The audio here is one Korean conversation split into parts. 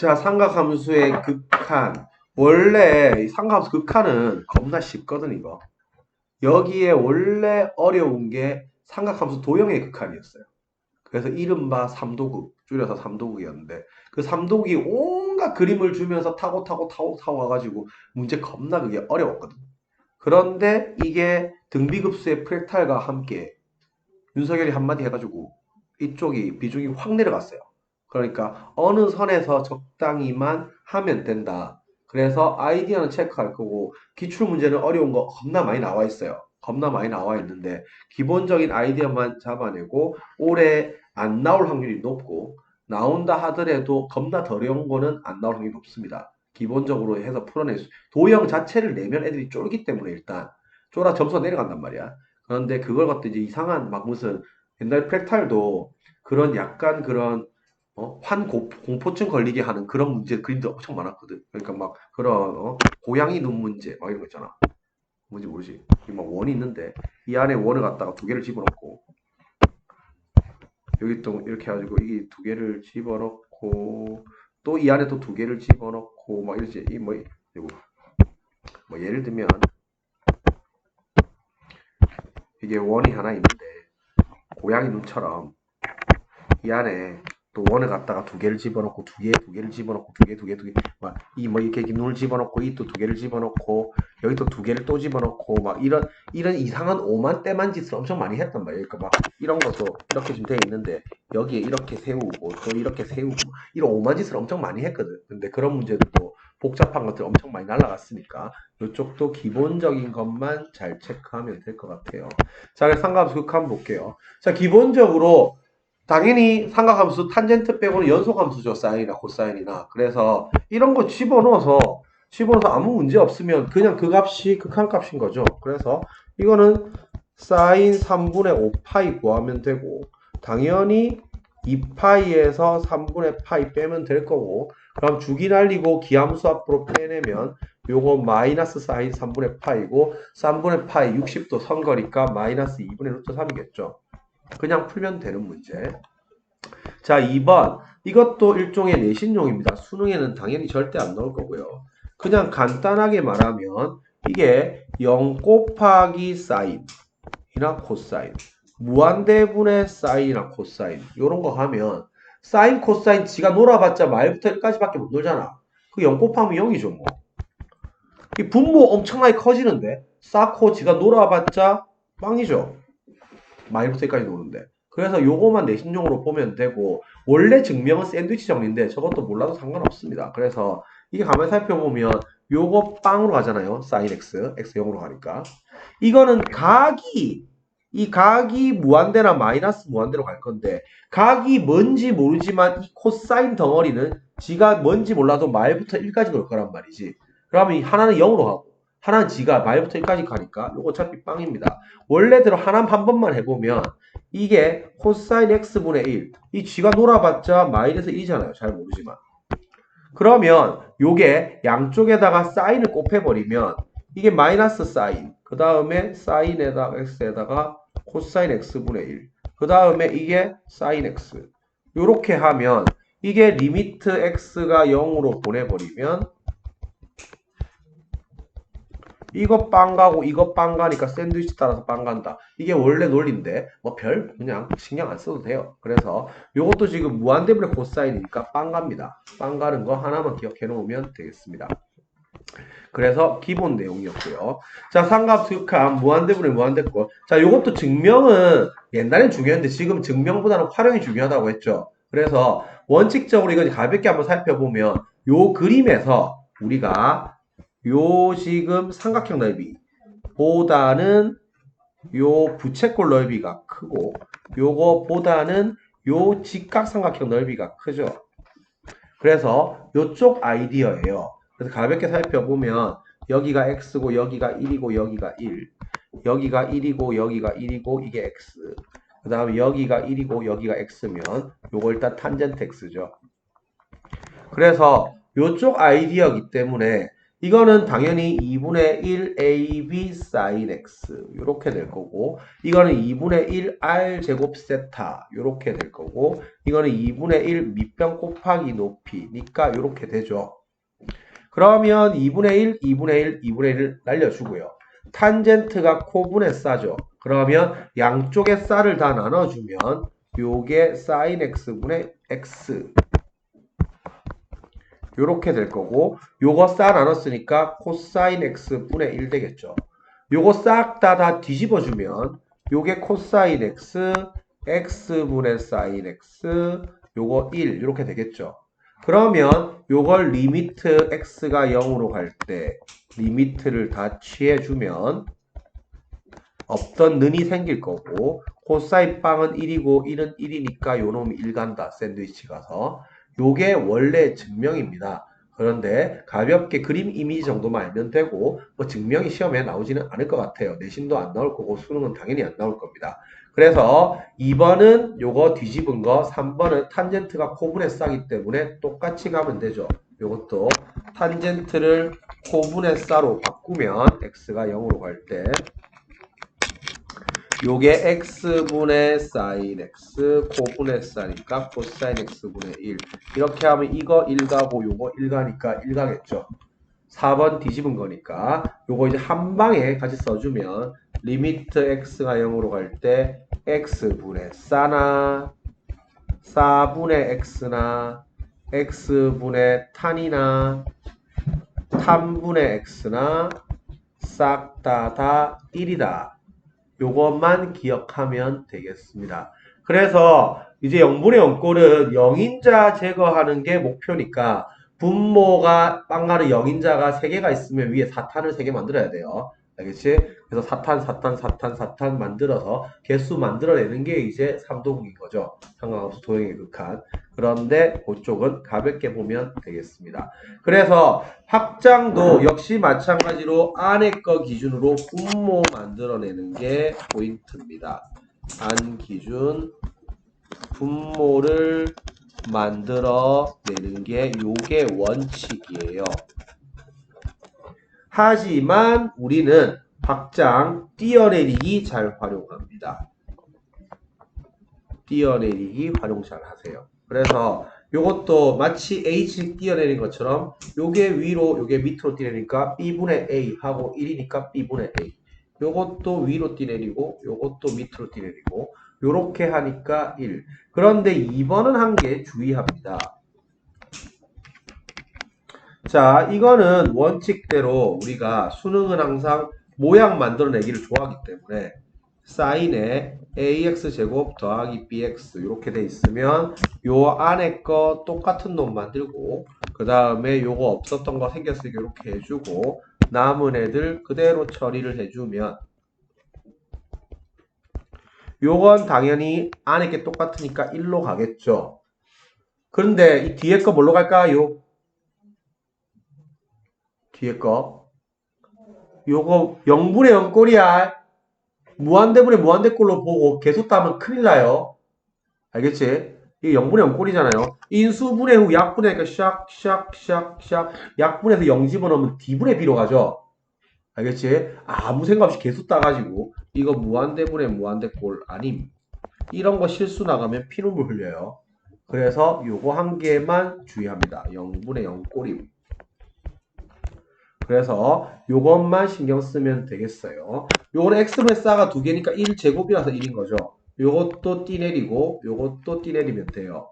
자, 삼각함수의 극한. 원래 이 삼각함수 극한은 겁나 쉽거든, 이거. 여기에 원래 어려운 게 삼각함수 도형의 극한이었어요. 그래서 이른바 삼도극, 줄여서 삼도극이었는데, 그 삼도극이 온갖 그림을 주면서 타고 와가지고 문제 겁나 그게 어려웠거든. 그런데 이게 등비급수의 프랙탈과 함께 윤석열이 한마디 해가지고 이쪽이 비중이 확 내려갔어요. 그러니까 어느 선에서 적당히만 하면 된다. 그래서 아이디어는 체크할 거고 기출문제는 어려운 거 겁나 많이 나와 있어요. 겁나 많이 나와 있는데 기본적인 아이디어만 잡아내고 올해 안 나올 확률이 높고 나온다 하더라도 겁나 더 어려운 거는 안 나올 확률이 높습니다. 기본적으로 해서 풀어낼 수 도형 자체를 내면 애들이 쫄기 때문에 일단 쫄아 점수가 내려간단 말이야. 그런데 그걸 갖다 이제 이상한 막 무슨 옛날 프랙탈도 그런 약간 그런 공포증 걸리게 하는 그런 문제 그림도 엄청 많았거든. 그러니까 막 그런 고양이 눈 문제 막 이런 거 있잖아. 뭔지 모르지. 막 원이 있는데 이 안에 원을 갖다가 두 개를 집어넣고 여기 또 이렇게 해가지고 이 두 개를 집어넣고 또 이 안에 또 두 개를 집어넣고 막 이러지. 뭐 예를 들면 이게 원이 하나 있는데 고양이 눈처럼 이 안에 또 원을 갖다가 두 개를 집어넣고 두 개를 집어넣고 두 개 막 이렇게 눈을 집어넣고 이 또 두 개를 집어넣고 여기 또 두 개를 또 집어넣고 막 이런 이상한 오만 때만 짓을 엄청 많이 했단 말이에요. 그러니까 막 이런 것도 이렇게 좀 돼 있는데 여기에 이렇게 세우고 또 이렇게 세우고 이런 오만 짓을 엄청 많이 했거든. 근데 그런 문제들도 복잡한 것들 엄청 많이 날라갔으니까 이쪽도 기본적인 것만 잘 체크하면 될 것 같아요. 자, 그래서 삼각함수 극한 볼게요. 자, 기본적으로 당연히 삼각함수 탄젠트 빼고는 연속함수죠. 사인이나 코사인이나. 그래서 이런 거 집어넣어서 아무 문제 없으면 그냥 그 값이 극한값인 거죠. 그래서 이거는 사인 3분의 5파이 구하면 되고 당연히 2파이에서 3분의 파이 빼면 될 거고 그럼 주기 날리고 기함수 앞으로 빼내면 요거 마이너스 사인 3분의 파이고 3분의 파이 60도 선거리가 마이너스 2분의 루트 3이겠죠. 그냥 풀면 되는 문제. 자, 2번. 이것도 일종의 내신용입니다. 수능에는 당연히 절대 안 나올 거고요. 그냥 간단하게 말하면 이게 0 곱하기 사인이나 코사인, 무한대분의 사인이나 코사인 이런 거 하면 사인, 코사인 지가 놀아봤자 말부터 1까지밖에 못 놀잖아. 그 0 곱하면 0이죠 뭐. 이 분모 엄청나게 커지는데 쌓고 지가 놀아봤자 빵이죠. 말부터 1까지 노는데. 그래서 요거만 내신용으로 보면 되고 원래 증명은 샌드위치 정리인데 저것도 몰라도 상관없습니다. 그래서 이게 가만히 살펴보면 요거 빵으로 가잖아요. sin x, x 0으로 가니까. 이거는 이 각이 무한대나 마이너스 무한대로 갈 건데 각이 뭔지 모르지만 이 코사인 덩어리는 지가 뭔지 몰라도 말부터 1까지 걸 거란 말이지. 그러면 하나는 0으로 가고 하나는 지가 말부터 1까지 가니까 요거 어차피 빵입니다. 원래대로 하나 한 번만 해보면 이게 코사인 x분의 1. 이 쥐가 놀아봤자 마이너스 1이잖아요. 잘 모르지만. 그러면 요게 양쪽에다가 사인을 곱해버리면 이게 마이너스 사인. 그 다음에 사인에다가 x에다가 코사인 x분의 1. 그 다음에 이게 사인 x. 요렇게 하면 이게 리미트 x가 0으로 보내버리면 이거 빵 가고 이거 빵 가니까 샌드위치 따라서 빵 간다. 이게 원래 논리인데 뭐 별 그냥 신경 안 써도 돼요. 그래서 요것도 지금 무한대분의 코사인이니까 빵 갑니다. 빵 가는 거 하나만 기억해 놓으면 되겠습니다. 그래서 기본 내용이었고요. 자, 삼각수 극한 무한대분의 무한대꼴. 자, 요것도 증명은 옛날엔 중요했는데 지금 증명보다는 활용이 중요하다고 했죠. 그래서 원칙적으로 이거 가볍게 한번 살펴보면 요 그림에서 우리가 요 지금 삼각형 넓이 보다는 요 부채꼴 넓이가 크고 요거보다는 요 직각삼각형 넓이가 크죠. 그래서 요쪽 아이디어예요. 그래서 가볍게 살펴보면 여기가 x고 여기가 1이고 여기가 1 여기가 1이고 여기가 1이고 이게 x 그 다음에 여기가 1이고 여기가 x면 요거 일단 탄젠트 x죠. 그래서 요쪽 아이디어이기 때문에 이거는 당연히 2분의 1 AB sin x 이렇게 될 거고 이거는 2분의 1 R 제곱 세타 이렇게 될 거고 이거는 2분의 1 밑변 곱하기 높이니까 이렇게 되죠. 그러면 2분의 1, 2분의 1, 2분의 1을 날려주고요. 탄젠트가 코분의 싸죠. 그러면 양쪽의 쌀을 다 나눠주면 요게 sin x분의 x 요렇게 될 거고 요거 싹 나눴으니까 코사인 x분의 1 되겠죠. 요거 싹 다 뒤집어주면 요게 코사인 x x분의 사인 x 요거 1 이렇게 되겠죠. 그러면 요걸 리미트 x가 0으로 갈 때 리미트를 다 취해주면 없던 는이 생길 거고 코사인 빵은 1이고 1은 1이니까 요 놈이 1 간다. 샌드위치 가서. 요게 원래 증명입니다. 그런데 가볍게 그림 이미지 정도만 알면 되고 뭐 증명이 시험에 나오지는 않을 것 같아요. 내신도 안 나올 거고 수능은 당연히 안 나올 겁니다. 그래서 2번은 요거 뒤집은 거 3번은 탄젠트가 코분의 싸기 때문에 똑같이 가면 되죠. 요것도 탄젠트를 코분의 싸로 바꾸면 x가 0으로 갈 때 요게 x분의 sin x 코분의 싸니까 코사인 x분의 1 이렇게 하면 이거 1 가고 요거 1 가니까 1 가겠죠. 4번 뒤집은 거니까 요거 이제 한 방에 같이 써주면 리미트 x가 0으로 갈 때 x분의 싸나 4분의 x나 x분의 탄이나 탄분의 x나 싹 다 1이다. 요것만 기억하면 되겠습니다. 그래서 이제 0분의 0꼴은 0인자 제거하는 게 목표니까 분모가 빵가루 0인자가 3개가 있으면 위에 사탄을 3개 만들어야 돼요. 알겠지? 그래서 사탄 만들어서 개수 만들어내는 게 이제 삼도국인 거죠. 상관없이 도형의 극한. 그런데 그쪽은 가볍게 보면 되겠습니다. 그래서 확장도 역시 마찬가지로 안에 거 기준으로 분모 만들어내는 게 포인트입니다. 안 기준 분모를 만들어내는 게 요게 원칙이에요. 하지만 우리는 확장 띄어내리기 잘 활용합니다. 띄어내리기 활용 잘 하세요. 그래서 요것도 마치 H 띄어내린 것처럼 요게 위로 요게 밑으로 띄내니까 B분의 A 하고 1이니까 B분의 A 요것도 위로 띄내리고 요것도 밑으로 띄내리고 요렇게 하니까 1 그런데 2번은 한 개 주의합니다. 자 이거는 원칙대로 우리가 수능은 항상 모양 만들어내기를 좋아하기 때문에 사인에 ax제곱 더하기 bx 이렇게 돼 있으면 요 안에 거 똑같은 놈 만들고 그 다음에 요거 없었던 거 생겼으니까 이렇게 해주고 남은 애들 그대로 처리를 해주면 요건 당연히 안에 게 똑같으니까 1로 가겠죠. 그런데 이 뒤에 거 뭘로 갈까요? 뒤에 거 요거 0분의 0꼴이야. 무한대분의 무한대꼴로 보고 계속 따면 큰일 나요. 알겠지? 이게 0분의 0꼴이잖아요. 인수분해 후 약분해니까 샥 약분해서 0 집어넣으면 D분의 B로 가죠. 알겠지? 아무 생각 없이 계속 따가지고 이거 무한대분의 무한대꼴 아님. 이런 거 실수 나가면 피눈물 흘려요. 그래서 요거 한 개만 주의합니다. 0분의 0꼴임. 그래서 요것만 신경 쓰면 되겠어요. 요거는 x분의 싸가 두 개니까 1제곱이라서 1인 거죠. 요것도 띠내리고 요것도 띠내리면 돼요.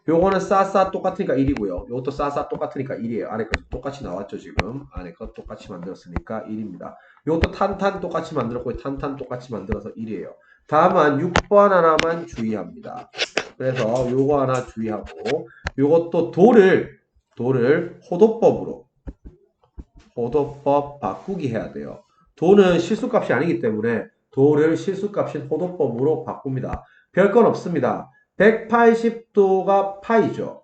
요거는 싸 똑같으니까 1이고요. 요것도 싸 똑같으니까 1이에요. 안에 거 똑같이 나왔죠 지금. 안에 거 똑같이 만들었으니까 1입니다. 요것도 탄 똑같이 만들었고 탄 똑같이 만들어서 1이에요. 다만 6번 하나만 주의합니다. 그래서 요거 하나 주의하고 요것도 도를 호도법 바꾸기 해야 돼요. 도는 실수값이 아니기 때문에 도를 실수값인 호도법으로 바꿉니다. 별건 없습니다. 180도가 파이죠.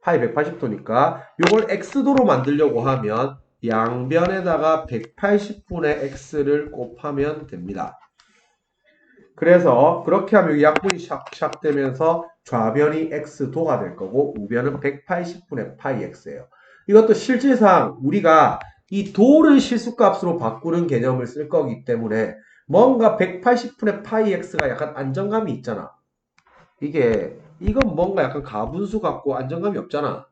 파이 180도니까 이걸 x도로 만들려고 하면 양변에다가 180분의 x를 곱하면 됩니다. 그래서 그렇게 하면 약분이 샥샥 되면서 좌변이 x도가 될 거고 우변은 180분의 파이 x예요. 이것도 실질상 우리가 이 도를 실수값으로 바꾸는 개념을 쓸 거기 때문에 뭔가 180분의 파이 x가 약간 안정감이 있잖아. 이건 뭔가 약간 가분수 같고 안정감이 없잖아.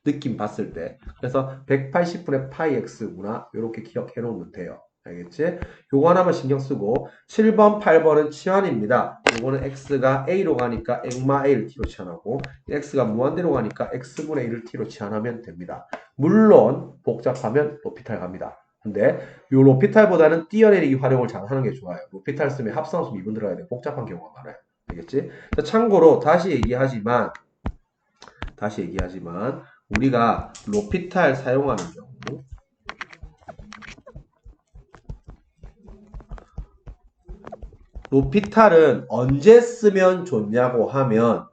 느낌 봤을 때. 그래서 180분의 파이 x구나. 이렇게 기억해 놓으면 돼요. 알겠지? 요거 하나만 신경 쓰고 7번, 8번은 치환입니다. 요거는 x가 a로 가니까 액마 a를 t로 치환하고 x가 무한대로 가니까 x분의 1을 t로 치환하면 됩니다. 물론 복잡하면 로피탈 갑니다. 근데 요 로피탈보다는 띄어내리기 활용을 잘 하는 게 좋아요. 로피탈 쓰면 합성함수 미분 들어가야 돼. 복잡한 경우가 많아요. 알겠지? 참고로 다시 얘기하지만 우리가 로피탈 사용하는 경우 로피탈은 언제 쓰면 좋냐고 하면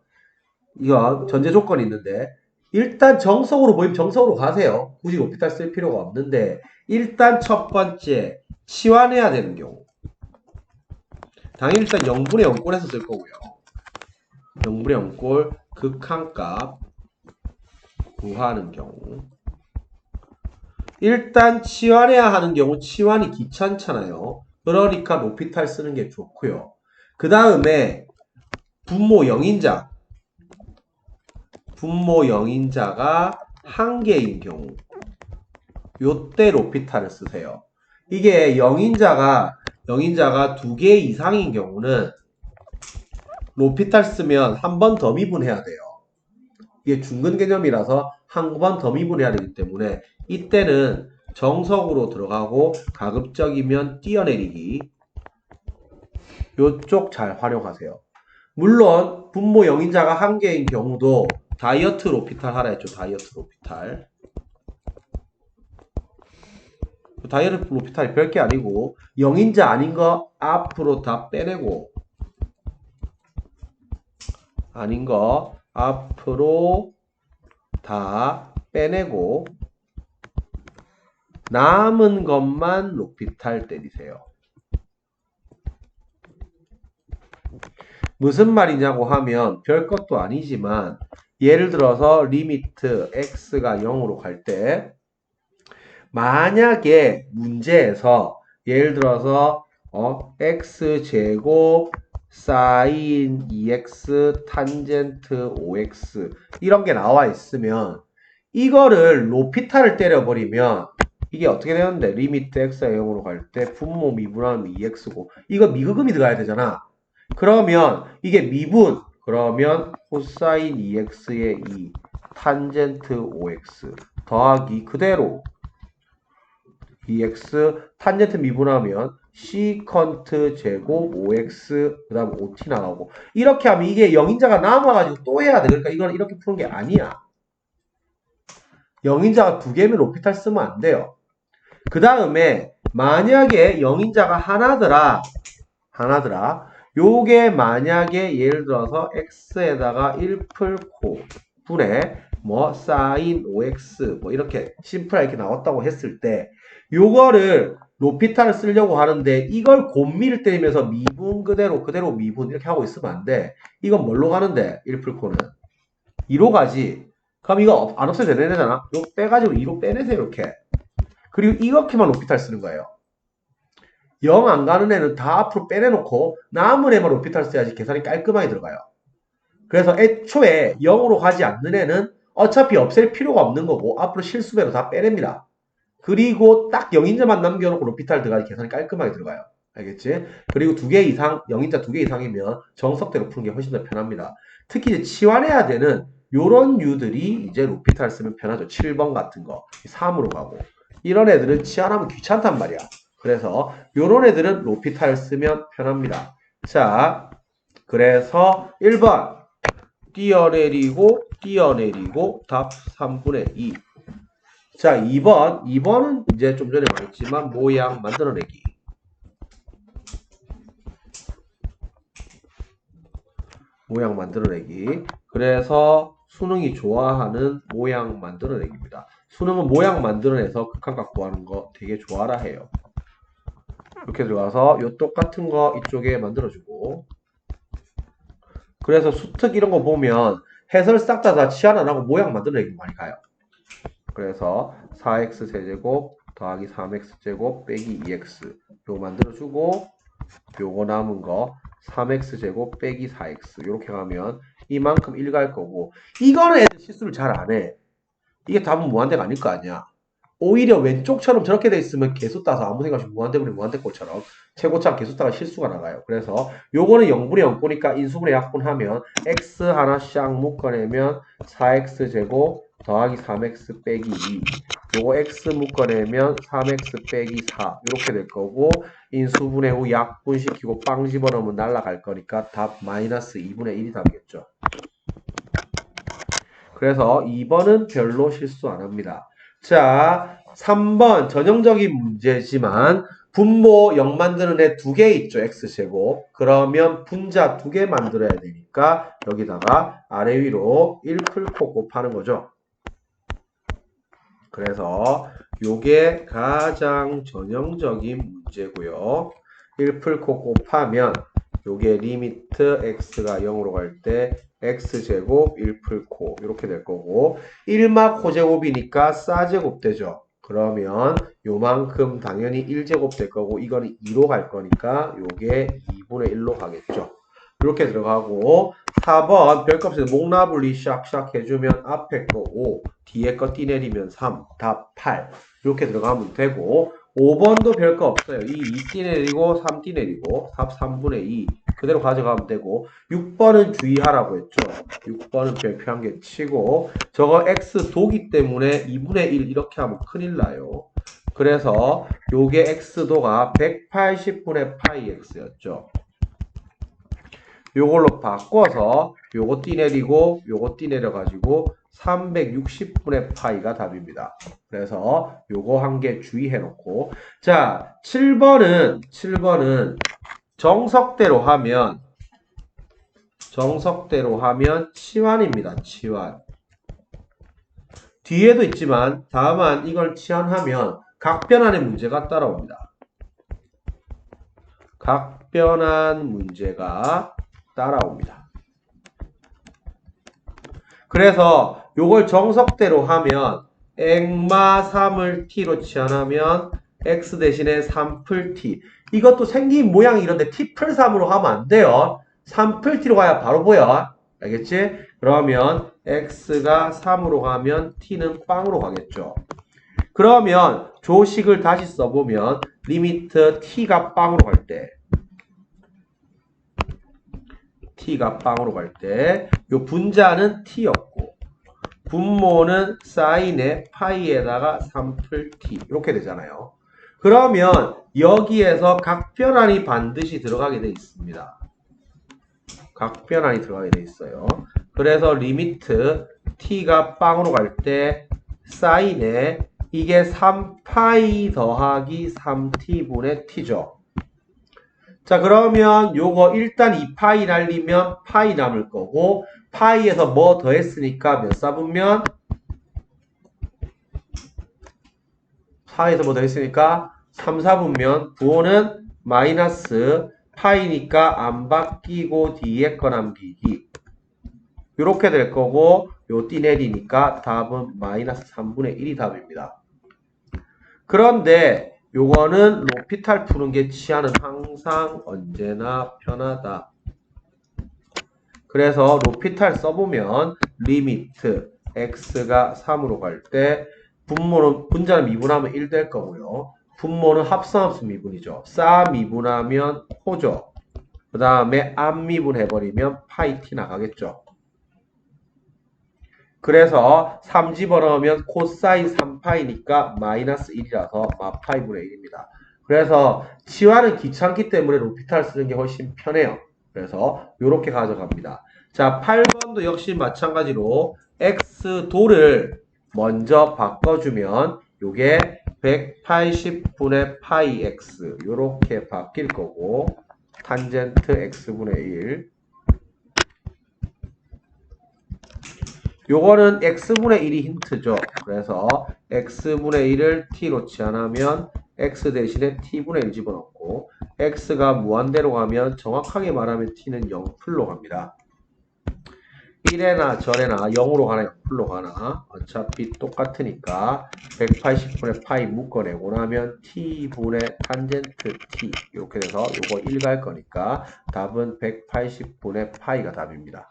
이거 전제 조건이 있는데 일단 정석으로 보이면 정석으로 가세요. 굳이 로피탈 쓸 필요가 없는데 일단 첫 번째 치환해야 되는 경우 당연히 일단 0분의 0꼴에서 쓸 거고요. 0분의 0꼴 극한값 구하는 경우 일단 치환해야 하는 경우 치환이 귀찮잖아요. 그러니까 로피탈 쓰는 게 좋고요. 그 다음에 분모 0인자가 한 개인 경우 요때 로피탈을 쓰세요. 이게 0인자가 두 개 이상인 경우는 로피탈 쓰면 한 번 더 미분해야 돼요. 이게 중근 개념이라서 한 번 더 미분해야 되기 때문에 이때는 정석으로 들어가고 가급적이면 띄어내리기 요쪽 잘 활용하세요. 물론 분모 0인자가 한 개인 경우도 다이어트 로피탈 하라 했죠. 다이어트 로피탈. 다이어트 로피탈이 별게 아니고 0인자 아닌 거 앞으로 다 빼내고 아닌 거 앞으로 다 빼내고 남은 것만 로피탈 때리세요. 무슨 말이냐고 하면 별것도 아니지만 예를 들어서 리미트 x가 0으로 갈 때 만약에 문제에서 예를 들어서 x제곱 사인 2x 탄젠트 5x 이런 게 나와 있으면 이거를 로피탈을 때려버리면 이게 어떻게 되는데 리미트 x가 0으로 갈 때 분모 미분하면 2x고 이거 미분금이 들어가야 되잖아. 그러면 이게 미분 그러면 코사인 2x의 2 탄젠트 5x 더하기 그대로 2x 탄젠트 미분하면 시컨트 제곱 5x 그 다음 5t 나가고 이렇게 하면 이게 0인자가 남아가지고 또 해야 돼. 그러니까 이건 이렇게 푸는 게 아니야. 0인자가 두 개면 로피탈 쓰면 안 돼요. 그 다음에 만약에 0인자가 하나더라 요게 만약에 예를 들어서 x에다가 1 풀고 분의 뭐 사인 5x 뭐 이렇게 심플하게 이렇게 나왔다고 했을 때 요거를 로피탈을 쓰려고 하는데 이걸 곰미를 때리면서 미분 그대로 미분 이렇게 하고 있으면 안 돼. 이건 뭘로 가는데 1 풀고는 2로 가지. 그럼 이거 안 없애도 되는 애잖아. 이거 빼가지고 2로 빼내세요 이렇게. 그리고 이렇게만 로피탈 쓰는 거예요. 0 안 가는 애는 다 앞으로 빼내놓고 남은 애만 로피탈 써야지 계산이 깔끔하게 들어가요. 그래서 애초에 0으로 가지 않는 애는 어차피 없앨 필요가 없는 거고 앞으로 실수배로 다 빼냅니다. 그리고 딱 0인자만 남겨놓고 로피탈 들어가야 계산이 깔끔하게 들어가요. 알겠지? 그리고 2개 이상, 0인자 2개 이상이면 정석대로 푸는 게 훨씬 더 편합니다. 특히 이제 치환해야 되는 요런 유들이 이제 로피탈 쓰면 편하죠. 7번 같은 거. 3으로 가고. 이런 애들은 치환하면 귀찮단 말이야. 그래서 요런 애들은 로피탈 쓰면 편합니다. 자, 그래서 1번 띄어내리고 답 3분의 2. 자, 2번은 이제 좀 전에 말했지만 모양 만들어내기. 모양 만들어내기. 그래서 수능이 좋아하는 모양 만들어내기입니다. 수능은 모양 만들어내서 극한값 구하는 거 되게 좋아라 해요. 이렇게 들어가서 요 똑같은 거 이쪽에 만들어주고 그래서 수특 이런 거 보면 해설 싹 다 치환 안 하고 모양 만들어내기 많이 가요. 그래서 4x 세제곱 더하기 3x 제곱 빼기 2x 요거 만들어주고 요거 남은 거 3x 제곱 빼기 4x 이렇게 가면 이만큼 1 갈 거고 이거는 애들 실수를 잘 안 해. 이게 답은 무한대가 아닐 거 아니야. 오히려 왼쪽처럼 저렇게 돼 있으면 개수 따서 아무 생각 없이 무한대분의 무한대꼴처럼 최고차 개수 따가 실수가 나가요. 그래서 요거는 0분의 0꼬니까 인수분해 약분하면 x 하나 샥 묶어내면 4x 제곱 더하기 3x 빼기 2 요거 x 묶어내면 3x 빼기 4 이렇게 될 거고 인수분해 후 약분시키고 빵 집어넣으면 날아갈 거니까 답 마이너스 2분의 1이 답이겠죠. 그래서 2번은 별로 실수 안 합니다. 자, 3번 전형적인 문제지만 분모 0 만드는 애 2개 있죠. x제곱. 그러면 분자 2개 만들어야 되니까 여기다가 아래 위로 1 풀코 곱하는 거죠. 그래서 요게 가장 전형적인 문제고요. 1 풀코 곱하면 요게 리미트 x가 0으로 갈 때 x제곱 1 풀코 이렇게 될 거고 1마 코제곱이니까 싸제곱 되죠. 그러면 요만큼 당연히 1제곱 될 거고 이거는 2로 갈 거니까 요게 2분의 1로 가겠죠. 이렇게 들어가고 4번 별값에서 목라분리 샥샥 해주면 앞에 거 5 뒤에 거 띠내리면 3 답 8 이렇게 들어가면 되고 5번도 별거 없어요. 이 2띠 내리고 3띠 내리고 답 3분의 2 그대로 가져가면 되고 6번은 주의하라고 했죠. 6번은 별표한 개 치고 저거 x 도기 때문에 2분의 1 이렇게 하면 큰일 나요. 그래서 요게 x도가 180분의 파이 x였죠. 요걸로 바꿔서 요거 띠 내리고 요거 띠 내려가지고 360분의 파이가 답입니다. 그래서 요거 한 개 주의해 놓고 자 7번은 정석대로 하면 치환입니다. 치환. 뒤에도 있지만 다만 이걸 치환하면 각변환의 문제가 따라옵니다. 각변환 문제가 따라옵니다. 그래서 요걸 정석대로 하면 액마 3을 t로 치환하면 x 대신에 3풀 t 이것도 생긴 모양이 이런데 t풀 3으로 하면 안 돼요. 3풀 t로 가야 바로 보여. 알겠지? 그러면 x가 3으로 가면 t는 빵으로 가겠죠. 그러면 조식을 다시 써보면 리미트 t가 빵으로 갈 때 t가 빵으로 갈 때 요 분자는 t였고 분모는 사인의 파이에다가 3풀 t 이렇게 되잖아요. 그러면 여기에서 각변환이 반드시 들어가게 돼 있습니다. 각변환이 들어가게 돼 있어요. 그래서 리미트 t가 빵으로 갈 때 사인에 이게 3파이 더하기 3t분의 t죠. 자 그러면 요거 일단 2파이 날리면 파이 남을 거고 파이에서 뭐 더했으니까 몇 사분면? 파이에서 뭐 더했으니까 3, 4분면 부호는 마이너스 파이니까 안 바뀌고 뒤에 거 남기기 요렇게 될 거고 요 띠 내리니까 답은 마이너스 3분의 1이 답입니다. 그런데 요거는 로피탈 푸는 게 치아는 항상 언제나 편하다. 그래서 로피탈 써보면 리미트 x가 3으로 갈 때 분모는 분자는 미분하면 1 될 거고요. 분모는 합성함수 미분이죠. 싸 미분하면 호죠. 그 다음에 안 미분해버리면 파이 t 나가겠죠. 그래서 3 집어넣으면 코사인 3파이니까 마이너스 1이라서 마파이분의 1입니다. 그래서 치환은 귀찮기 때문에 로피탈 쓰는 게 훨씬 편해요. 그래서 이렇게 가져갑니다. 자, 8번도 역시 마찬가지로 x도를 먼저 바꿔주면 요게 180분의 파이 x 요렇게 바뀔 거고 탄젠트 x분의 1 요거는 x분의 1이 힌트죠. 그래서 x분의 1을 t로 치환하면 x 대신에 t분의 1 집어넣고 x가 무한대로 가면 정확하게 말하면 t는 0풀로 갑니다. 1에나 절에나 0으로 가나 0풀로 가나 어차피 똑같으니까 180분의 파이 묶어내고 나면 t분의 탄젠트 t 이렇게 돼서 요거 1 갈 거니까 답은 180분의 파이가 답입니다.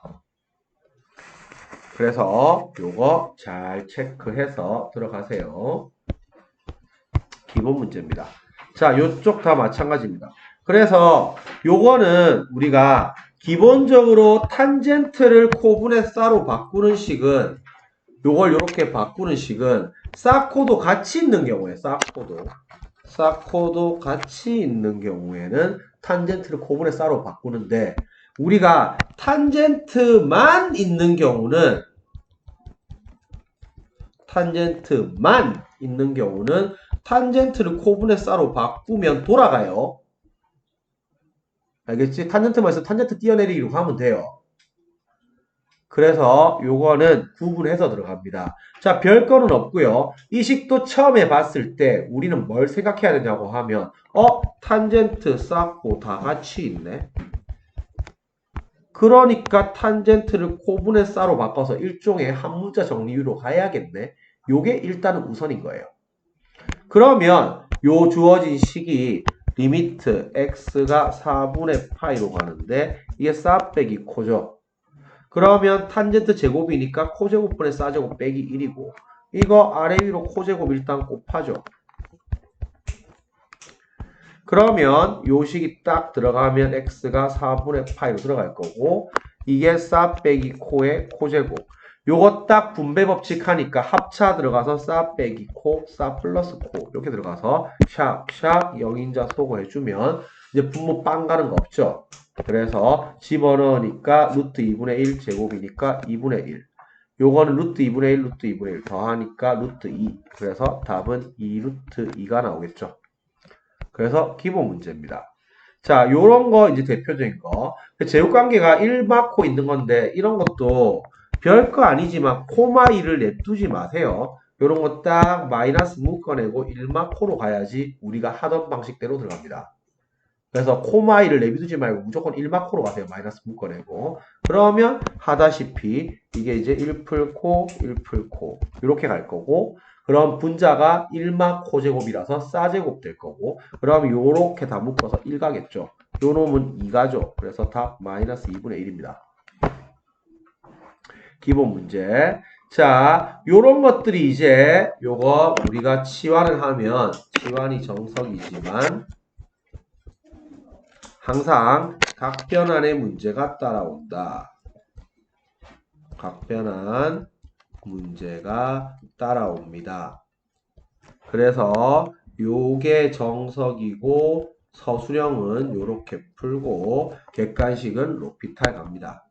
그래서 요거 잘 체크해서 들어가세요. 기본 문제입니다. 자, 요쪽 다 마찬가지입니다. 그래서 요거는 우리가 기본적으로 탄젠트를 코분의 싸로 바꾸는 식은 요걸 요렇게 바꾸는 식은 싸코도 같이 있는 경우에 싸코도 같이 있는 경우에는 탄젠트를 코분의 싸로 바꾸는데 우리가 탄젠트만 있는 경우는 탄젠트를 코분의 싸로 바꾸면 돌아가요. 알겠지? 탄젠트만 있으면 탄젠트 띄어내리기로 하면 돼요. 그래서 요거는 구분해서 들어갑니다. 자, 별거는 없고요. 이 식도 처음에 봤을 때 우리는 뭘 생각해야 되냐고 하면 탄젠트 쌓고 다 같이 있네. 그러니까 탄젠트를 코분의 싸로 바꿔서 일종의 한문자 정리로 가야겠네. 요게 일단은 우선인 거예요. 그러면 요 주어진 식이 리미트 x가 4분의 파이로 가는데 이게 싸 빼기 코죠. 그러면 탄젠트 제곱이니까 코제곱분의 싸제곱 빼기 1이고 이거 아래 위로 코제곱 일단 곱하죠. 그러면 요 식이 딱 들어가면 x가 4분의 파이로 들어갈 거고 이게 싸 빼기 코의 코제곱 요거 딱 분배 법칙 하니까 합차 들어가서 싸 빼기 코, 싸 플러스 코 이렇게 들어가서 샥샥 영인자 소거 해주면 이제 분모 빵 가는 거 없죠. 그래서 집어넣으니까 루트 2분의 1 제곱이니까 2분의 1 요거는 루트 2분의 1 루트 2분의 1 더하니까 루트 2 그래서 답은 2 루트 2가 나오겠죠. 그래서 기본 문제입니다. 자, 요런 거 이제 대표적인 거. 제곱관계가 1 맞고 있는 건데 이런 것도 별거 아니지만 코마 1을 냅두지 마세요. 요런 거 딱 마이너스 묶어내고 1마코로 가야지 우리가 하던 방식대로 들어갑니다. 그래서 코마 1을 내비두지 말고 무조건 1마코로 가세요. 마이너스 묶어내고. 그러면 하다시피 이게 이제 1풀코, 1풀코 이렇게 갈 거고 그럼 분자가 1마 코제곱이라서 싸제곱 될 거고 그럼 요렇게 다 묶어서 1 가겠죠. 요 놈은 2가죠. 그래서 답 마이너스 2분의 1입니다. 기본 문제. 자, 요런 것들이 이제 요거 우리가 치환을 하면 치환이 정석이지만 항상 각변환의 문제가 따라온다. 각변환 문제가 따라옵니다. 그래서 요게 정석이고 서술형은 요렇게 풀고 객관식은 로피탈 갑니다.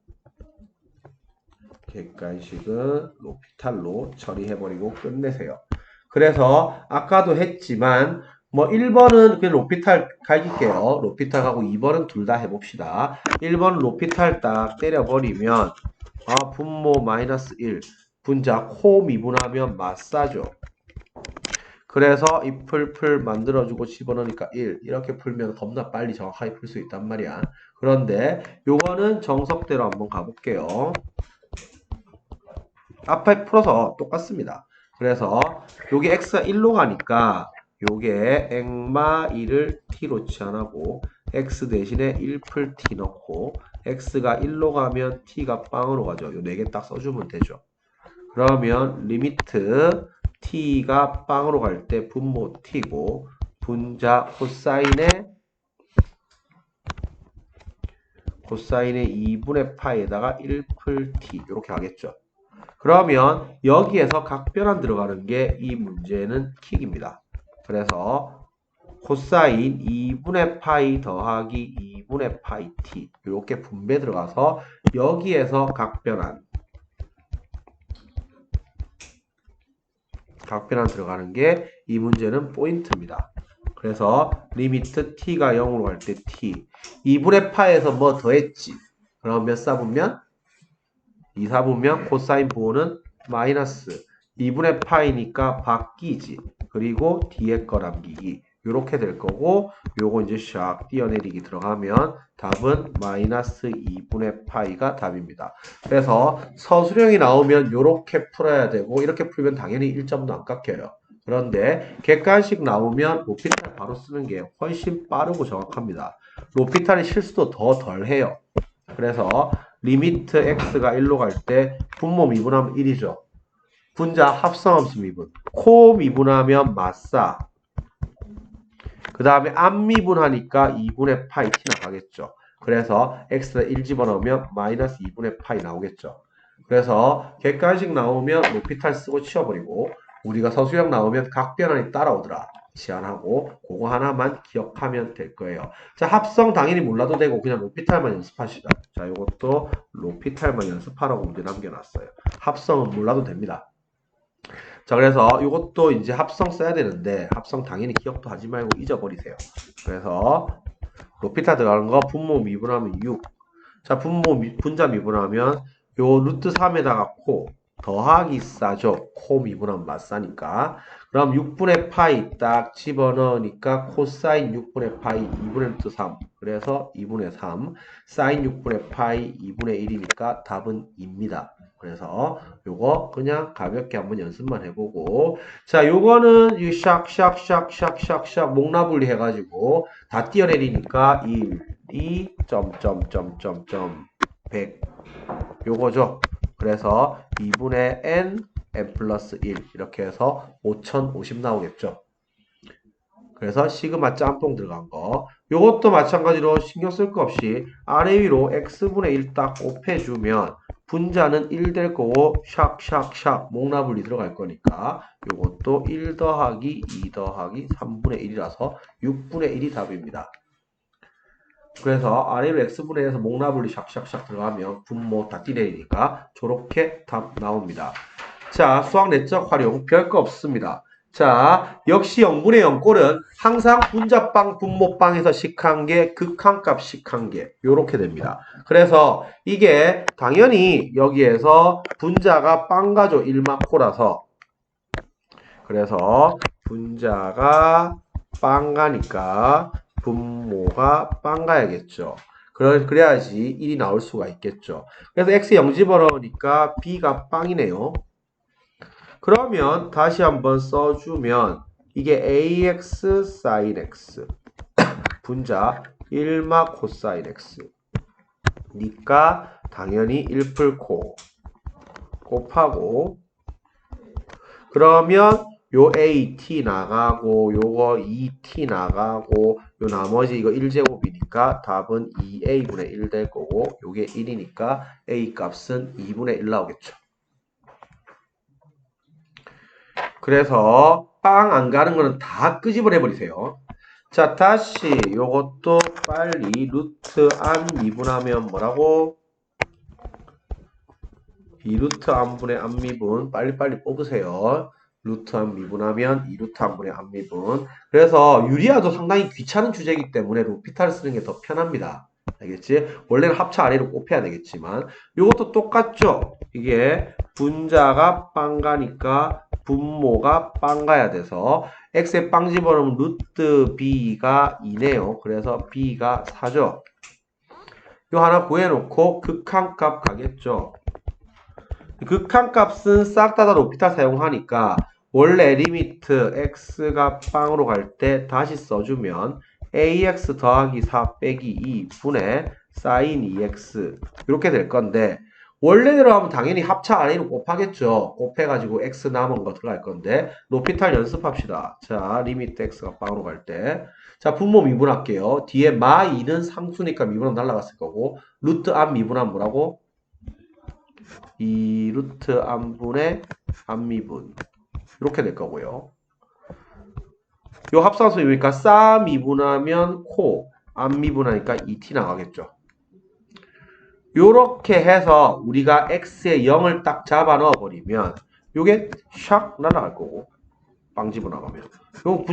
객관식은 로피탈로 처리해버리고 끝내세요. 그래서 아까도 했지만 뭐 1번은 그냥 로피탈 갈길게요. 로피탈 하고 2번은 둘 다 해봅시다. 1번 로피탈 딱 때려버리면 분모 마이너스 1 분자 코 미분하면 맞싸죠. 그래서 이 풀풀 만들어주고 집어넣으니까 1 이렇게 풀면 겁나 빨리 정확하게 풀 수 있단 말이야. 그런데 요거는 정석대로 한번 가볼게요. 앞에 풀어서 똑같습니다. 그래서 요게 x가 1로 가니까 요게 액마 2를 t로 치환하고 x 대신에 1풀 t 넣고 x가 1로 가면 t가 빵으로 가죠. 요 4개 딱 써주면 되죠. 그러면 리미트 t가 빵으로 갈 때 분모 t고 분자 코사인의 2분의 파이에다가 1풀 t 이렇게 하겠죠. 그러면 여기에서 각변환 들어가는 게 이 문제는 킥입니다. 그래서 코사인 2분의 파이 더하기 2분의 파이 t 이렇게 분배 들어가서 여기에서 각변환 들어가는 게 이 문제는 포인트입니다. 그래서 리미트 t가 0으로 갈 때 t 2분의 파에서 뭐 더했지? 그럼 몇 사분면? 2사분면 코사인 부호는 마이너스 2분의 파이니까 바뀌지. 그리고 뒤에 거 남기기. 요렇게 될 거고, 요거 이제 샥 띄어내리기 들어가면 답은 마이너스 2분의 파이가 답입니다. 그래서 서술형이 나오면 요렇게 풀어야 되고, 이렇게 풀면 당연히 1점도 안 깎여요. 그런데 객관식 나오면 로피탈 바로 쓰는 게 훨씬 빠르고 정확합니다. 로피탈의 실수도 더 덜 해요. 그래서 리미트 x가 1로 갈 때 분모 미분하면 1이죠. 분자 합성함수 미분. 코 미분하면 마사. 그 다음에 암 미분하니까 2분의 파이 t 나가겠죠. 그래서 x에 1 집어넣으면 마이너스 2분의 파이 나오겠죠. 그래서 객관식 나오면 로피탈 쓰고 치워버리고 우리가 서술형 나오면 각변환이 따라오더라. 치환하고 그거 하나만 기억하면 될 거예요. 자, 합성 당연히 몰라도 되고 그냥 로피탈만 연습하시다. 자, 이것도 로피탈만 연습하라고 문제 남겨놨어요. 합성은 몰라도 됩니다. 자, 그래서 이것도 이제 합성 써야 되는데 합성 당연히 기억도 하지 말고 잊어버리세요. 그래서 로피탈 들어가는 거 분모 미분하면 6. 자, 분자 미분하면 요 루트 3에다가 코 더하기 싸죠. 코 미분하면 맞싸니까. 그럼 6분의 파이 딱 집어넣으니까 코사인 6분의 파이 2분의 루트 3. 그래서 2분의 3. 사인 6분의 파이 2분의 1이니까 답은 2입니다. 그래서 요거 그냥 가볍게 한번 연습만 해보고, 자, 요거는 이 샥샥샥샥샥샥 목나분리 해가지고 다 띄어내리니까 1, 2, 100 요거죠. 그래서 2분의 n 플러스 1 이렇게 해서 5050 나오겠죠. 그래서 시그마 짬뽕 들어간 거. 요것도 마찬가지로 신경 쓸 거 없이 아래 위로 x분의 1 딱 곱해주면 분자는 1 될 거고 샥샥샥 목나분리 들어갈 거니까 요것도 1 더하기 2 더하기 3분의 1이라서 6분의 1이 답입니다. 그래서 아래로 x분의 1에서 목나분리 샥샥샥 들어가면 분모 다 띠내리니까 저렇게 답 나옵니다. 자, 수학 내적 활용 별거 없습니다. 자, 역시 0분의 0꼴은 항상 분자빵, 분모빵에서 식한계, 극한값 식한계 요렇게 됩니다. 그래서 이게 당연히 여기에서 분자가 빵가죠. 1마코라서. 그래서 분자가 빵가니까 분모가 빵가야겠죠. 그래야지 1이 나올 수가 있겠죠. 그래서 x 0 집어넣으니까 b가 빵이네요. 그러면 다시 한번 써주면 이게 ax sin x 분자 1마 코사인 x 니까 당연히 1풀코 곱하고 그러면 요 AT 나가고 요거 2T 나가고 요 나머지 이거 1제곱이니까 답은 2A분의 1 될 거고 요게 1이니까 A 값은 2분의 1 나오겠죠. 그래서 빵 안 가는 거는 다 끄집어내 버리세요. 자, 다시 요것도 빨리 루트 안 미분하면 뭐라고? 비루트 안분의 안미분 빨리빨리 뽑으세요. 루트 안 미분하면 2루트 안분의 안미분. 그래서 유리아도 상당히 귀찮은 주제이기 때문에 로피탈 쓰는 게 더 편합니다. 알겠지? 원래는 합차 아래로 곱해야 되겠지만 이것도 똑같죠? 이게 분자가 빵가니까 분모가 빵가야 돼서 x에 빵 집어넣으면 루트 b가 2네요. 그래서 b가 4죠. 이 하나 구해놓고 극한값 가겠죠. 극한값은 싹 다 로피탈 사용하니까 원래 리미트 x가 빵으로 갈 때 다시 써주면 ax 더하기 4 빼기 2분의 sin 2x 이렇게 될 건데 원래대로 하면 당연히 합차 아래로 곱하겠죠. 곱해가지고 x 남은 거 들어갈 건데 로피탈 연습합시다. 자, 리미트 x가 빵으로 갈 때. 자, 분모 미분할게요. 뒤에 마 2는 상수니까 미분하면 날라갔을 거고 루트 안 미분하면 뭐라고? 2루트 안분의 안미분 이렇게 될 거고요. 요 합산수니까 싸 미분하면 코, 안 미분하니까 2t 나가겠죠. 요렇게 해서 우리가 x에 0을 딱 잡아 넣어 버리면 요게 샥 날아갈 거고 빵 집어나가면 요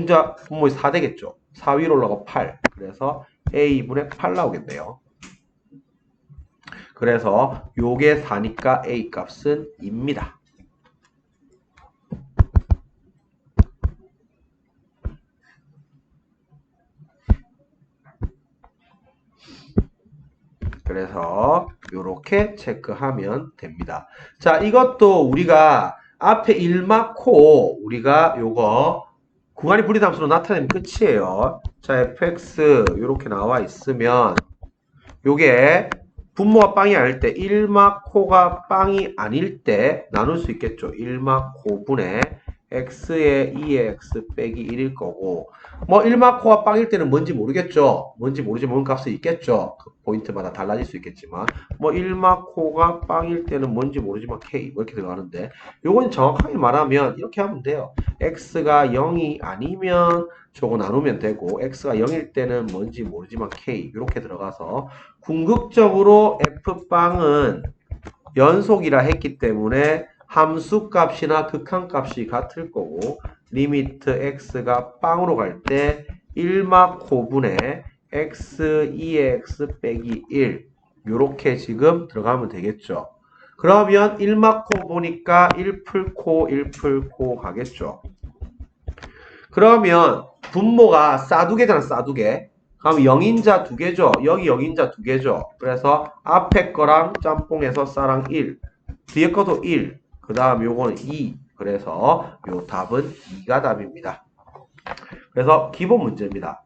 분모의 4 되겠죠. 4 위로 올라가 8 그래서 a분의 8 나오겠네요. 그래서 요게 4니까 a 값은 2입니다. 그래서 요렇게 체크하면 됩니다. 자, 이것도 우리가 앞에 1 맞고 우리가 요거 구간이 분리함수로 나타내면 끝이에요. 자, fx 요렇게 나와 있으면 요게 분모가 빵이 아닐 때 1마코가 빵이 아닐 때 나눌 수 있겠죠. 1마코분의 x의 2의 x 빼기 1일 거고 뭐 1마코가 빵일 때는 뭔지 모르겠죠. 뭔지 모르지만 뭔 값이 있겠죠. 그 포인트마다 달라질 수 있겠지만 뭐 1마코가 빵일 때는 뭔지 모르지만 k 뭐 이렇게 들어가는데 요건 정확하게 말하면 이렇게 하면 돼요. x가 0이 아니면 저거 나누면 되고 x가 0일 때는 뭔지 모르지만 k 이렇게 들어가서 궁극적으로 f빵은 연속이라 했기 때문에 함수값이나 극한값이 같을 거고 리미트 x가 빵으로 갈 때 1마코분의 x 2의 x 빼기 1 요렇게 지금 들어가면 되겠죠. 그러면 1마코 보니까 1풀코 가겠죠. 그러면 분모가 싸두개잖아, 싸두개. 그럼 0인자 2개죠. 여기 0인자 2개죠. 그래서 앞에 거랑 짬뽕에서 싸랑 1. 뒤에 것도 1. 그 다음 요거는 2. 그래서 요 답은 2가 답입니다. 그래서 기본 문제입니다.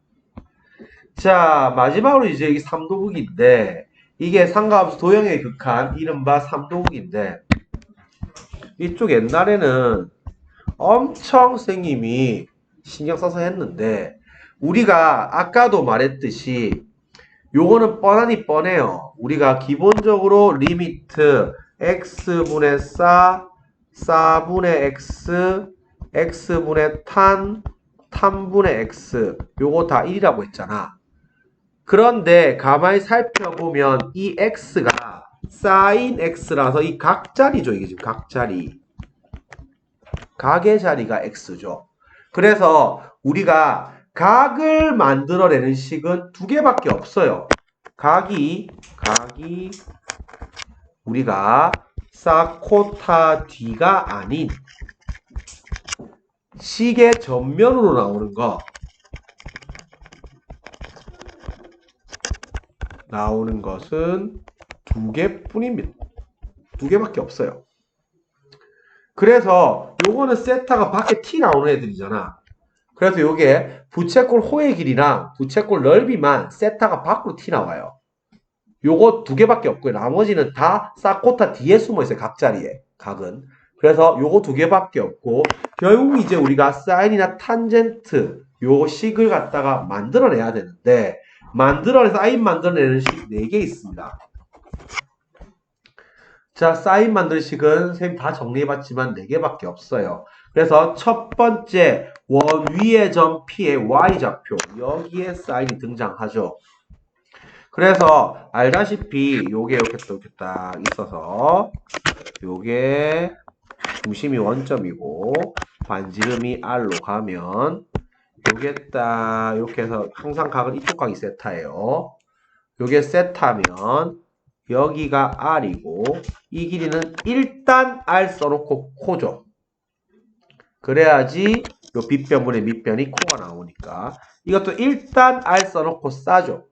자, 마지막으로 이제 이 3도극인데 이게 상가함수 도형의 극한 이른바 3도극인데 이쪽 옛날에는 엄청 선생님이 신경 써서 했는데 우리가 아까도 말했듯이 요거는 뻔하니 뻔해요. 우리가 기본적으로 리미트 x분의 싸분의 x x분의 탄분의 x 요거 다 1이라고 했잖아. 그런데 가만히 살펴보면 이 x가 sin x라서 이 각자리죠. 이게 지금 각자리. 각의 자리가 x죠. 그래서 우리가 각을 만들어내는 식은 두 개밖에 없어요. 각이 우리가 사코타 D가 아닌 식의 전면으로 나오는 거 나오는 것은 두 개뿐입니다. 두 개밖에 없어요. 그래서 요거는 세타가 밖에 T 나오는 애들이잖아. 그래서 요게 부채꼴 호의 길이랑 부채꼴 넓이만 세타가 밖으로 T 나와요. 요거 두 개밖에 없고요. 나머지는 다 사코타 D에 숨어 있어요. 각자리에. 각은. 그래서 요거 두 개밖에 없고 결국 이제 우리가 사인이나 탄젠트 요 식을 갖다가 만들어내야 되는데 사인 만들어내는 식 4개 있습니다. 자, 사인 만들 식은 선생님 다 정리해봤지만 4개밖에 없어요. 그래서 첫 번째 원 위의 점 P의 Y좌표 여기에 사인이 등장하죠. 그래서 알다시피 요게 이렇게 딱 있어서 요게 중심이 원점이고 반지름이 R로 가면 요게 딱 이렇게 해서 항상 각은 이쪽 각이 세타예요. 요게 세타면 여기가 R이고 이 길이는 일단 R 써놓고 코죠. 그래야지 요 빗변분의 밑변이 코가 나오니까 이것도 일단 R 써놓고 싸죠.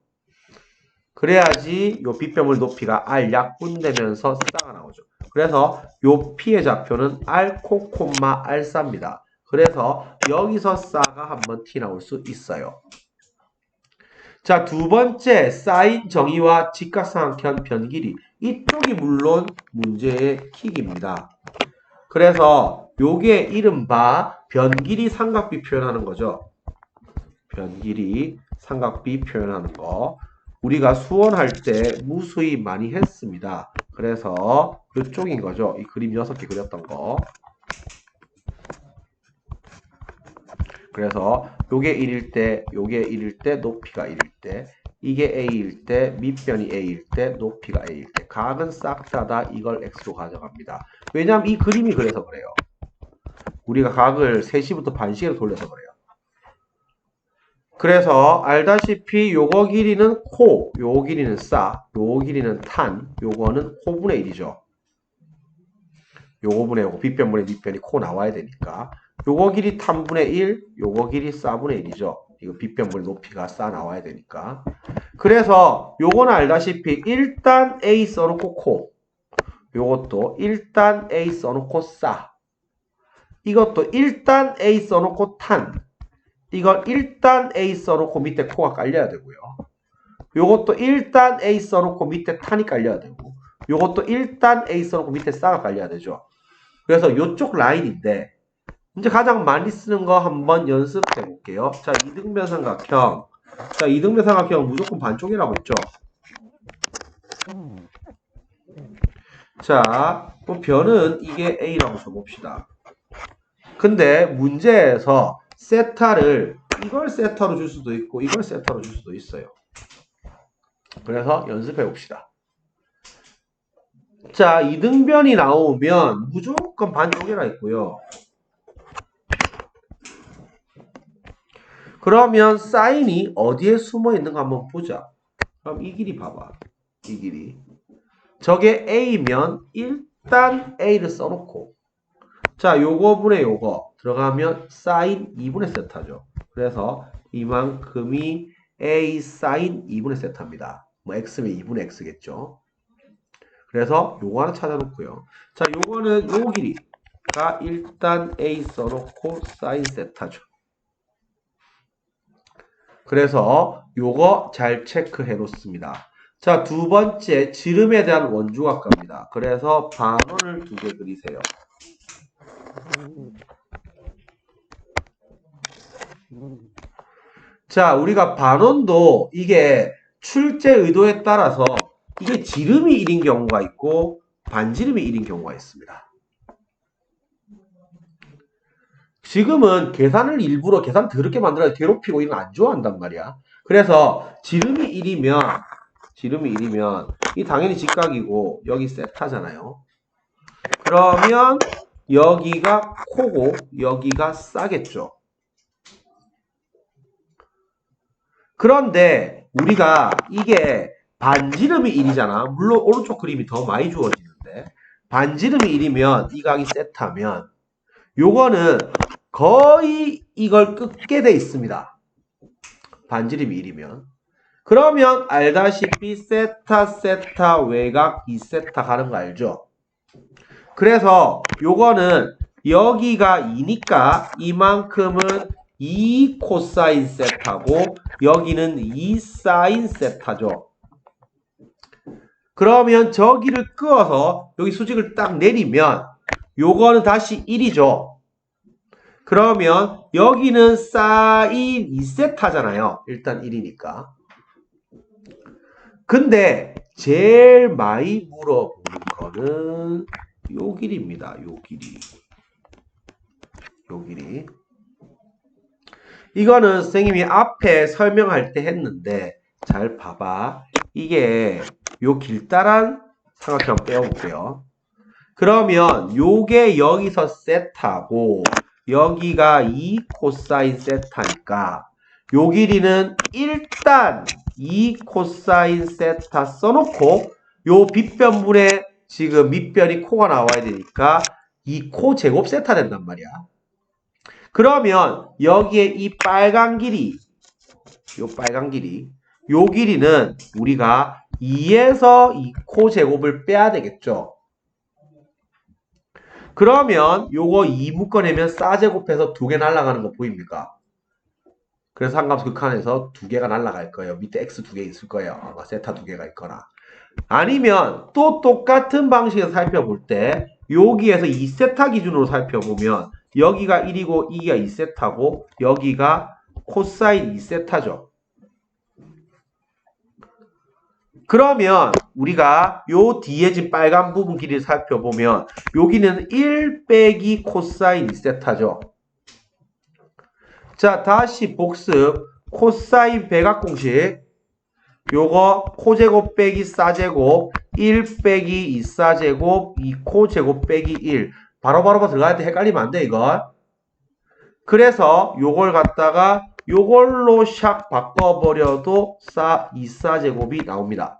그래야지 요 빗변물 높이가 R 약분되면서 싸가 나오죠. 그래서 요 P의 좌표는 R 코 콤마 R 싸입니다. 그래서 여기서 싸가 한번 T 나올 수 있어요. 자, 두 번째 사인 정의와 직각삼각형 변길이 이쪽이 물론 문제의 킥입니다. 그래서 요게 이른바 변길이 삼각비 표현하는 거죠. 변길이 삼각비 표현하는 거 우리가 수원할 때 무수히 많이 했습니다. 그래서 이쪽인 거죠. 이 그림 6개 그렸던 거. 그래서 요게 1일 때, 요게 1일 때, 높이가 1일 때, 이게 A일 때, 밑변이 A일 때, 높이가 A일 때, 각은 싹 다 이걸 X로 가져갑니다. 왜냐하면 이 그림이 그래서 그래요. 우리가 각을 3시부터 반시계로 돌려서 그래요. 그래서 알다시피 요거 길이는 코, 요 길이는 싸, 요 길이는 탄, 요거는 코분의 1이죠. 요거분의 요거, 빗변분의 밑변이 코 나와야 되니까. 요거 길이 탄분의 1, 요거 길이 싸분의 1이죠. 이거 빗변분의 높이가 싸 나와야 되니까. 그래서 요거는 알다시피 일단 A 써놓고 코. 요것도 일단 A 써놓고 싸. 이것도 일단 A 써놓고 탄. 이건 일단 A 써놓고 밑에 코가 깔려야 되고요. 요것도 일단 A 써놓고 밑에 탄이 깔려야 되고, 요것도 일단 A 써놓고 밑에 싸가 깔려야 되죠. 그래서 요쪽 라인인데, 이제 가장 많이 쓰는 거 한번 연습해 볼게요. 자, 이등변 삼각형. 자, 이등변 삼각형 무조건 반쪽이라고 했죠. 자, 그럼 변은 이게 A라고 써봅시다. 근데 문제에서 세타를 이걸 세타로 줄 수도 있고 이걸 세타로 줄 수도 있어요. 그래서 연습해 봅시다. 자, 이등변이 나오면 무조건 반쪽이라 했고요. 그러면 사인이 어디에 숨어 있는가 한번 보자. 그럼 이 길이 봐봐. 이 길이. 저게 A면 일단 A를 써놓고, 자, 요거분의 요거 들어가면 사인 2분의 세타죠. 그래서 이만큼이 A 사인 2분의 세타입니다. 뭐 X면 2분의 X겠죠. 그래서 요거 하나 찾아놓고요. 자, 요거는 요 길이가 일단 A 써놓고 사인 세타죠. 그래서 요거 잘 체크해 놓습니다. 자, 두 번째 지름에 대한 원주각갑니다. 그래서 반원을 두 개 그리세요. 자, 우리가 반원도 이게 출제 의도에 따라서 이게 지름이 1인 경우가 있고 반지름이 1인 경우가 있습니다. 지금은 계산을 일부러 계산 더럽게 만들어서 괴롭히고 이런 거 안 좋아한단 말이야. 그래서 지름이 1이면 이 당연히 직각이고 여기 세타잖아요. 그러면 여기가 코고 여기가 싸겠죠. 그런데 우리가 이게 반지름이 1이잖아. 물론 오른쪽 그림이 더 많이 주어지는데 반지름이 1이면 이 각이 세타면 요거는 거의 이걸 끄게 돼 있습니다. 반지름이 1이면. 그러면 알다시피 세타 세타 외곽 2세타 가는 거 알죠? 그래서 요거는 여기가 2니까 이만큼은 2 코사인 세타고 여기는 2 사인 세타죠. 그러면 저기를 끄어서 여기 수직을 딱 내리면 요거는 다시 1이죠. 그러면 여기는 사인 2세타잖아요. 일단 1이니까. 근데 제일 많이 물어보는 거는 요 길이입니다. 요 길이. 요 길이. 이거는 선생님이 앞에 설명할 때 했는데 잘 봐봐. 이게 요 길다란 삼각형 빼어볼게요. 그러면 요게 여기서 세타고 여기가 2 코사인 세타니까 요 길이는 일단 2 코사인 세타 써놓고 요 빗변분에 지금 밑변이 코가 나와야 되니까 2코 제곱 세타 된단 말이야. 그러면 여기에 이 빨간 길이 요 빨간 길이 요 길이는 우리가 2에서 2코 제곱을 빼야 되겠죠. 그러면 요거 2 묶어내면 싸제곱해서 2개 날아가는 거 보입니까? 그래서 한감수 극한에서 2개가 날아갈 거예요. 밑에 x 2개 있을 거예요. 아마 세타 2개가 있거나. 아니면 또 똑같은 방식에서 살펴볼 때 여기에서 2세타 기준으로 살펴보면 여기가 1이고 이기가 2세타고 여기가 코사인 2세타죠. 그러면 우리가 요 뒤에 진 빨간 부분 길이를 살펴보면 여기는 1 빼기 코사인 2세타죠. 자, 다시 복습. 코사인 백악공식. 요거 코제곱 빼기 싸제곱 1 빼기 2싸제곱 2코제곱 빼기 1. 바로바로 들어갈 때 헷갈리면 안 돼, 이거. 그래서 요걸 갖다가 요걸로 샥 바꿔버려도 2싸제곱이 나옵니다.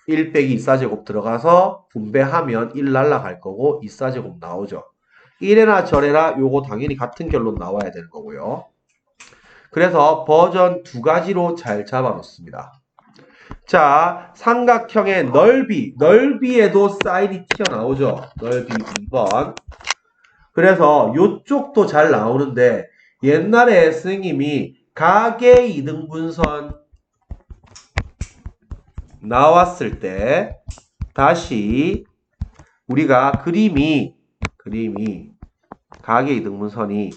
1 빼기 2싸제곱 들어가서 분배하면 1 날라갈 거고 2싸제곱 나오죠. 이래나 저래나 요거 당연히 같은 결론 나와야 되는 거고요. 그래서 버전 두 가지로 잘 잡아놓습니다. 자, 삼각형의 넓이에도 사인이 튀어나오죠. 넓이 2번. 그래서 요쪽도 잘 나오는데 옛날에 선생님이 가계 이등분선 나왔을 때 다시 우리가 그림이 가계 이등분선이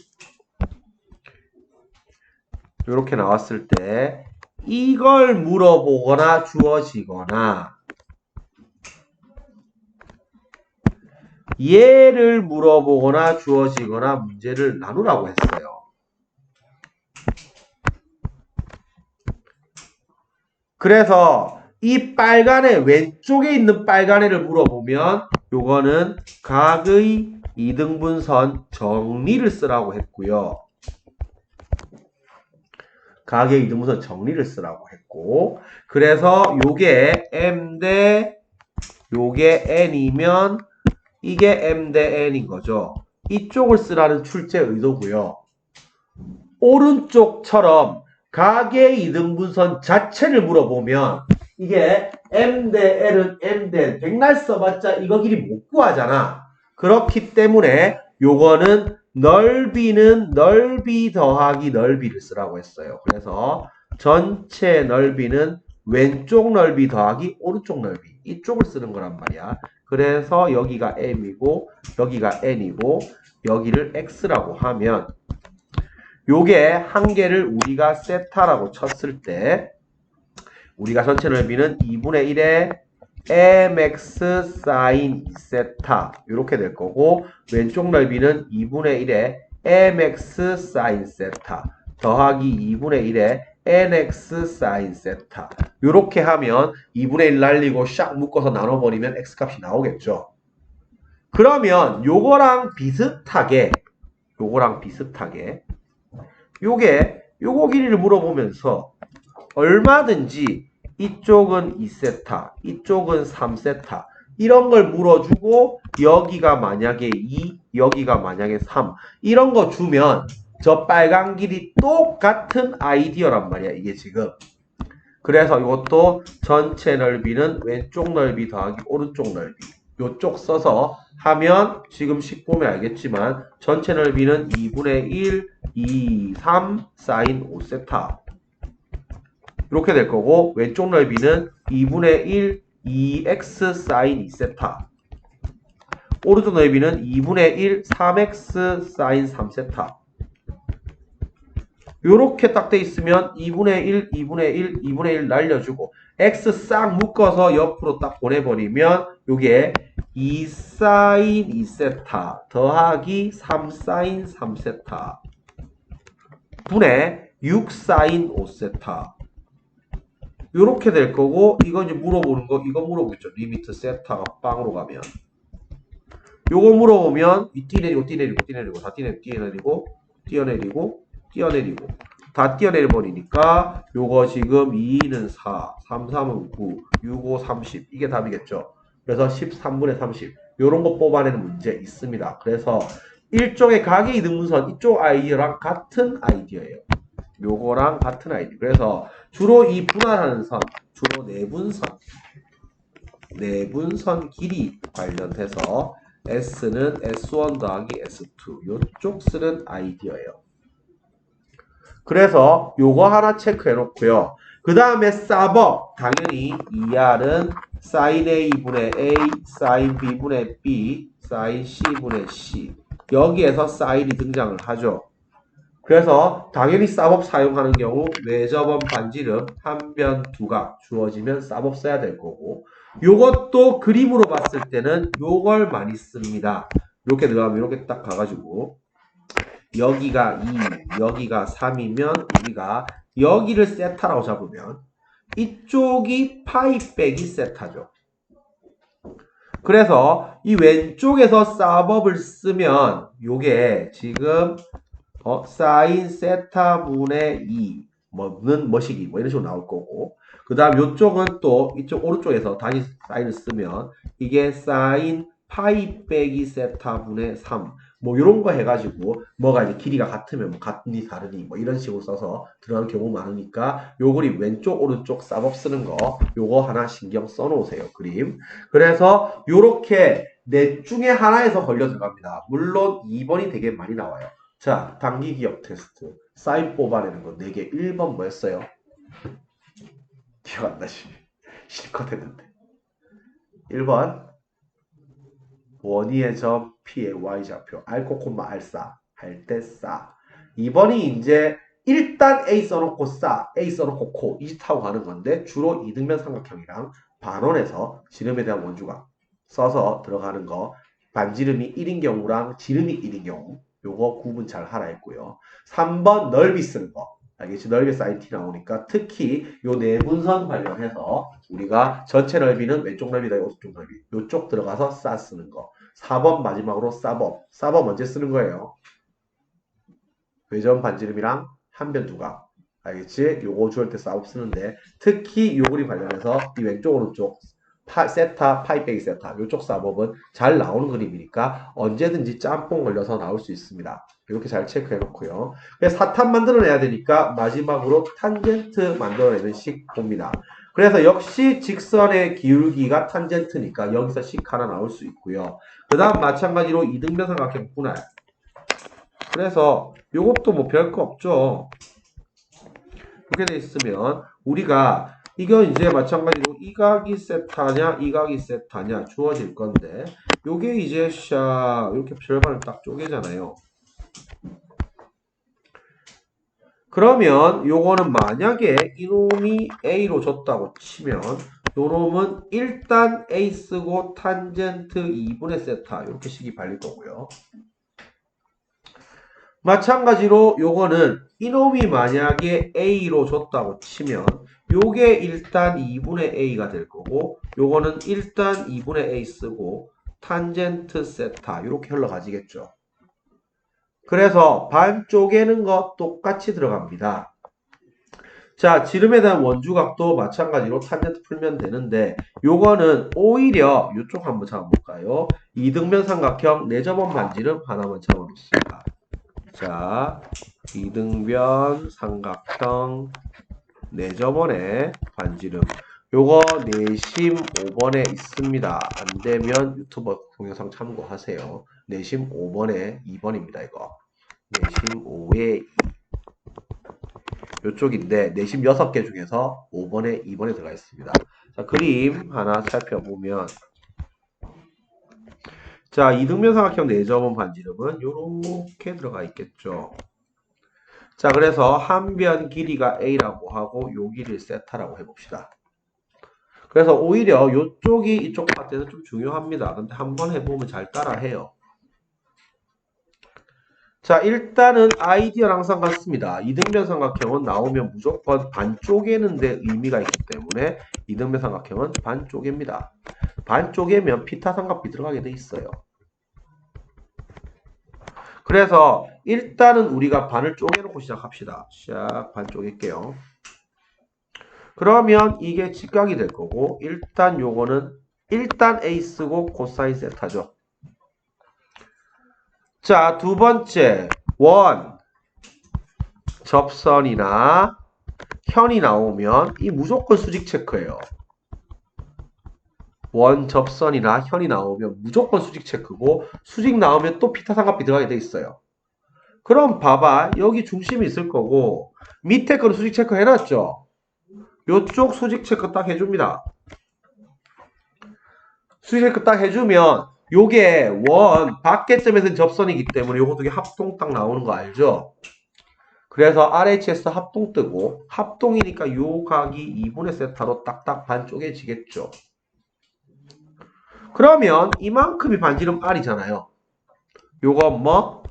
이렇게 나왔을 때 이걸 물어보거나 주어지거나 얘를 물어보거나 주어지거나 문제를 나누라고 했어요. 그래서 이 빨간애 왼쪽에 있는 빨간애를 물어보면 요거는 각의 이등분선 정리를 쓰라고 했고요. 각의 이등분선 정리를 쓰라고 했고 그래서 요게 m 대 요게 n이면 이게 m 대 n인 거죠. 이쪽을 쓰라는 출제 의도고요. 오른쪽처럼 각의 이등분선 자체를 물어보면 이게 m 대 n은 m 대 n 백날 써봤자 이거 길이 못 구하잖아. 그렇기 때문에 요거는 넓이는 넓이 더하기 넓이를 쓰라고 했어요. 그래서 전체 넓이는 왼쪽 넓이 더하기 오른쪽 넓이 이쪽을 쓰는 거란 말이야. 그래서 여기가 m이고 여기가 n이고 여기를 x라고 하면 요게 한 개를 우리가 세타라고 쳤을 때 우리가 전체 넓이는 2분의 1에 mx sin 2세타 이렇게 될 거고 왼쪽 넓이는 2분의 1에 mx sin 세타 더하기 2분의 1에 nx sin 세타 이렇게 하면 2분의 1 날리고 샥 묶어서 나눠버리면 x값이 나오겠죠. 그러면 요거 비슷하게 요거 길이를 물어보면서 얼마든지 이쪽은 2세타, 이쪽은 3세타 이런 걸 물어주고 여기가 만약에 2, 여기가 만약에 3 이런 거 주면 저 빨간 길이 똑같은 아이디어란 말이야 이게 지금. 그래서 이것도 전체 넓이는 왼쪽 넓이 더하기 오른쪽 넓이 요쪽 써서 하면 지금 식 보면 알겠지만 전체 넓이는 2분의 1, 2, 3 사인 5세타 이렇게 될 거고 왼쪽 넓이는 2분의 1, 2x 사인 2세타 오른쪽 넓이는 2분의 1, 3x 사인 3세타 요렇게 딱 돼 있으면 2분의 1, 2분의 1, 2분의 1 날려주고 x 싹 묶어서 옆으로 딱 보내버리면 요게 2 사인 2세타 더하기 3 사인 3세타 분의 6 사인 5세타 요렇게 될 거고 이거 이제 물어보는 거 이거 물어보겠죠. 리미트 세타가 빵으로 가면 요거 물어보면 이 띄내리고 다 띄어내리고 다 띄어내려버리니까 요거 지금 2는 4, 3, 3은 9, 6, 5, 30 이게 답이겠죠. 그래서 13분의 30 요런 거 뽑아내는 문제 있습니다. 그래서 일종의 가계 이등분선 이쪽 아이디어랑 같은 아이디어예요. 요거랑 같은 아이디어. 그래서 주로 이 분할하는 선, 주로 내분선 길이 관련해서 S는 S1 더하기 S2 요쪽 쓰는 아이디어예요. 그래서 요거 하나 체크해 놓고요. 그 다음에 쌉업 당연히 2R은 sin A분의 A, sin B분의 B, sin C분의 C 여기에서 sin이 등장을 하죠. 그래서 당연히 쌉업 사용하는 경우 외접원 반지름 한 변 두각 주어지면 쌉업 써야 될 거고 요것도 그림으로 봤을 때는 요걸 많이 씁니다. 이렇게 들어가면 이렇게 딱 가가지고 여기가 2, 여기가 3이면 우리가 여기를 세타라고 잡으면 이쪽이 파이 빼기 세타죠. 그래서 이 왼쪽에서 쌉업을 쓰면 요게 지금 사인 세타분의 2 뭐는 뭐시기 뭐 이런 식으로 나올 거고 그 다음 요쪽은 또 이쪽 오른쪽에서 다시 사인을 쓰면 이게 사인 파이 빼기 세타분의 3 뭐 이런 거 해가지고 뭐가 이제 길이가 같으면 뭐 같니 다르니 뭐 이런 식으로 써서 들어가는 경우 많으니까 요 그림 왼쪽 오른쪽 쌉업 쓰는 거 요거 하나 신경 써놓으세요. 그림. 그래서 요렇게 넷 중에 하나에서 걸려 들어갑니다. 물론 2번이 되게 많이 나와요. 자, 단기 기억 테스트. 사인 뽑아내는 거 4개. 1번 뭐였어요? 기억 안 나시. 실컷 했는데. 1번 원위의 점 P의 Y좌표 알코 콤마 알싸 할 때 싸. 2번이 이제 일단 A 써놓고 싸 A 써놓고 코 이 타고 가는 건데 주로 이등변 삼각형이랑 반원에서 지름에 대한 원주각 써서 들어가는 거 반지름이 1인 경우랑 지름이 1인 경우 요거 구분 잘 하라 했고요. 3번 넓이 쓰는 거 알겠지? 넓이 사인 T 나오니까 특히 요 내분선 관련해서 우리가 전체 넓이는 왼쪽 넓이다 오른쪽 넓이 요쪽 들어가서 싸 쓰는 거 4번 마지막으로 싸법 싸법 언제 쓰는 거예요? 외전 반지름이랑 한변 두각 알겠지? 요거 주할 때 싸법 쓰는데 특히 요 그림 관련해서 이 왼쪽 오른쪽 세타 파이 빼기 세타 요쪽 싸법은 잘 나오는 그림이니까 언제든지 짬뽕 걸려서 나올 수 있습니다. 이렇게 잘 체크해 놓고요. 그래서 사탄 만들어내야 되니까 마지막으로 탄젠트 만들어내는 식 봅니다. 그래서 역시 직선의 기울기가 탄젠트니까 여기서 식 하나 나올 수 있고요. 그 다음 마찬가지로 이등변 삼각형 분할. 그래서 요것도 뭐 별거 없죠. 이렇게 돼 있으면 우리가 이거 이제 마찬가지로 이 각이 세타냐 이 각이 세타냐 주어질 건데 요게 이제 샤 이렇게 절반을 딱 쪼개잖아요. 그러면 요거는 만약에 이놈이 A로 줬다고 치면 요놈은 일단 A 쓰고 탄젠트 2분의 세타 이렇게 식이 발릴 거고요. 마찬가지로 요거는 이놈이 만약에 A로 줬다고 치면 요게 일단 2분의 A가 될 거고 요거는 일단 2분의 A 쓰고 탄젠트 세타 이렇게 흘러가지겠죠. 그래서 반 쪼개는 거 똑같이 들어갑니다. 자, 지름에 대한 원주각도 마찬가지로 탄젠트 풀면 되는데 요거는 오히려 이쪽 한번 잡아볼까요? 이등변 삼각형 내접원 반지름 하나만 잡아놓습니다. 자, 이등변 삼각형 내접원의 반지름 요거 내심 5번에 있습니다. 안되면 유튜버 동영상 참고하세요. 내심 5번에 2번입니다. 이거 내심 5에 2 요쪽인데 내심 6개 중에서 5번에 2번에 들어가 있습니다. 자, 그림 하나 살펴보면 자, 이등변 삼각형 내접원 반지름은 요렇게 들어가 있겠죠. 자, 그래서 한 변 길이가 A라고 하고 요 길이를 세타라고 해봅시다. 그래서 오히려 요쪽이 이쪽 파트에서 좀 중요합니다. 근데 한번 해보면 잘 따라해요. 자, 일단은 아이디어는 항상 같습니다. 이등변 삼각형은 나오면 무조건 반 쪼개는 데 의미가 있기 때문에 이등변 삼각형은 반 쪼개입니다. 반 쪼개면 피타 삼각비 들어가게 돼 있어요. 그래서 일단은 우리가 반을 쪼개놓고 시작합시다. 시작 반 쪼갤게요. 그러면 이게 직각이 될 거고 일단 요거는 일단 A 쓰고 코사인 세타죠. 자, 두 번째 원 접선이나 현이 나오면 이 무조건 수직 체크예요. 원 접선이나 현이 나오면 무조건 수직 체크고 수직 나오면 또 피타 삼각비 들어가게 돼 있어요. 그럼 봐봐 여기 중심이 있을 거고 밑에 거는 수직 체크 해놨죠. 요쪽 수직 체크 딱 해줍니다. 수직 체크 딱 해주면 요게 원 밖에점에서는 접선이기 때문에 요거 두 개 합동 딱 나오는 거 알죠? 그래서 RHS 합동 뜨고 합동이니까 요 각이 2분의 세타로 딱딱 반 쪼개지겠죠. 그러면 이만큼이 반지름 R이잖아요. 요거 뭐?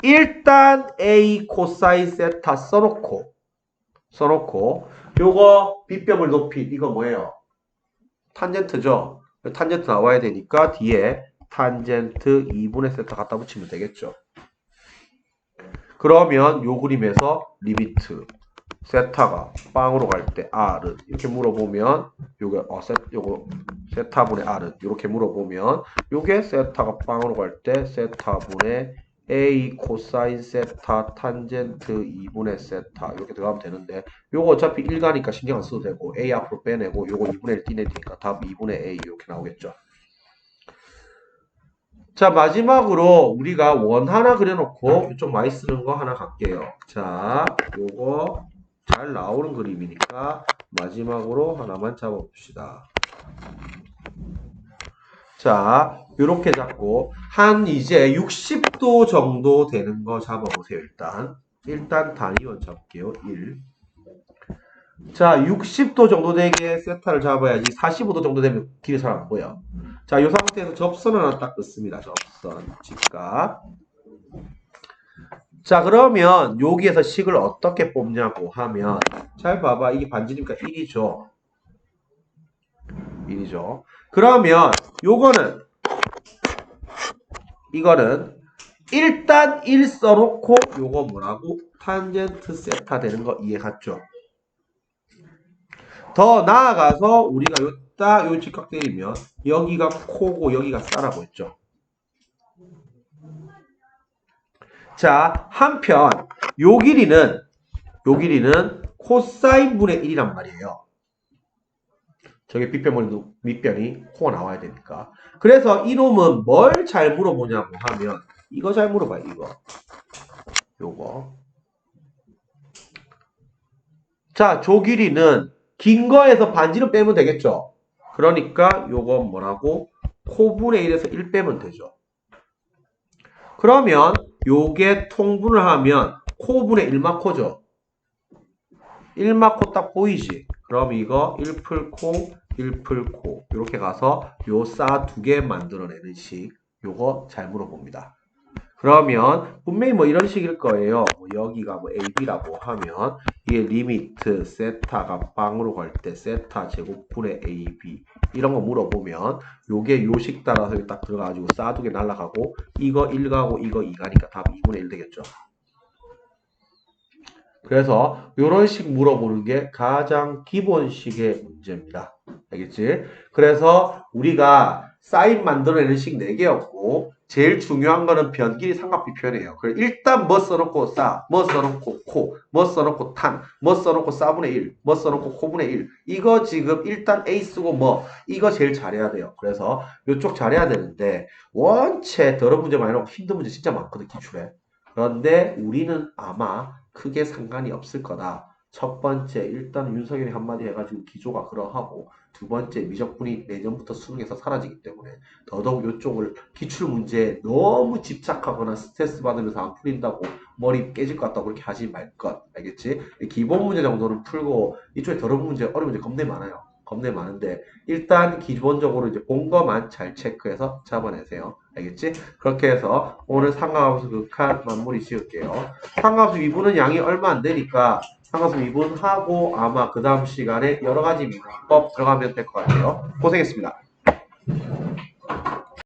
일단 A 코사인 세타 써놓고 요거 빗변물 높이 이거 뭐예요? 탄젠트죠. 탄젠트 나와야 되니까 뒤에 탄젠트 2분의 세타 갖다 붙이면 되겠죠. 그러면 요 그림에서 리미트 세타가 빵으로 갈 때 R은 이렇게 물어보면 요게 요거 세타분의 R은 이렇게 물어보면 요게 세타가 빵으로 갈 때 세타분의 A 코사인 세타 탄젠트 2분의 세타 이렇게 들어가면 되는데 요거 어차피 1가니까 신경 안 써도 되고 A 앞으로 빼내고 요거 2분의 1 띄내니까 답 2분의 A 이렇게 나오겠죠. 자, 마지막으로 우리가 원 하나 그려놓고 좀 많이 쓰는 거 하나 갈게요. 자, 요거 잘 나오는 그림이니까 마지막으로 하나만 잡아봅시다. 자, 요렇게 잡고 한 이제 60도 정도 되는 거 잡아보세요. 일단 단위원 잡을게요. 1. 자, 60도 정도 되게 세타를 잡아야지 45도 정도 되면 길이 잘 안 보여. 자, 이 상태에서 접선을 하나 딱 넣습니다. 접선, 직각. 자, 그러면 여기에서 식을 어떻게 뽑냐고 하면 잘 봐봐. 이게 반지니까 1이죠. 1이죠. 그러면 요거는 이거는 일단 1 써놓고 요거 뭐라고? 탄젠트 세타 되는 거 이해갔죠? 더 나아가서 우리가 요 직각 때리면 여기가 코고 여기가 싸라고 했죠. 자, 한편 요 길이는 코사인 분의 1이란 말이에요. 저게 밑변이 코가 나와야 되니까. 그래서 이놈은 뭘 잘 물어보냐고 하면 이거 잘 물어봐요. 요거. 자, 조 길이는 긴 거에서 반지름 빼면 되겠죠. 그러니까 요거 뭐라고? 코분의 1에서 1 빼면 되죠. 그러면 요게 통분을 하면 코분의 1마코죠. 1마코 딱 보이지? 그럼 이거 1풀코, 1풀코 이렇게 가서 요 싸 두 개 만들어내는 식 요거 잘 물어봅니다. 그러면 분명히 뭐 이런 식일 거예요. 뭐 여기가 뭐 AB라고 하면 이게 리미트 세타가 빵으로 갈 때 세타 제곱분의 AB 이런 거 물어보면 요게 요식 따라서 딱 들어가가지고 싸두개 날라가고 이거 1가고 이거 2가니까 답 2분의 1 되겠죠. 그래서 요런 식 물어보는 게 가장 기본식의 문제입니다. 알겠지? 그래서 우리가 사인 만들어내는 식 4개였고 제일 중요한 거는 변길이 삼각비 표현이에요. 그래서 일단 뭐 써놓고 싸, 뭐 써놓고 코, 뭐 써놓고 탄, 뭐 써놓고 싸분의 1, 뭐 써놓고 코분의 1 이거 지금 일단 A 쓰고 뭐 이거 제일 잘해야 돼요. 그래서 이쪽 잘해야 되는데 원체 더러운 문제 많이 나오고 힘든 문제 진짜 많거든 기출에. 그런데 우리는 아마 크게 상관이 없을 거다. 첫 번째, 일단 윤석열이 한마디 해가지고 기조가 그러하고 두 번째, 미적분이 내년부터 수능에서 사라지기 때문에 더더욱 이쪽을 기출문제에 너무 집착하거나 스트레스 받으면서 안 풀린다고 머리 깨질 것 같다고 그렇게 하지 말 것. 알겠지? 기본 문제 정도는 풀고 이쪽에 더러운 문제, 어려운 문제 겁내 많아요. 겁내 많은데 일단 기본적으로 이제 본 것만 잘 체크해서 잡아내세요. 알겠지? 그렇게 해서 오늘 삼각함수 극한 마무리 지을게요. 삼각함수 미분은 양이 얼마 안 되니까 삼각함수 미분하고 아마 그 다음 시간에 여러 가지 미분법 들어가면 될 것 같아요. 고생했습니다.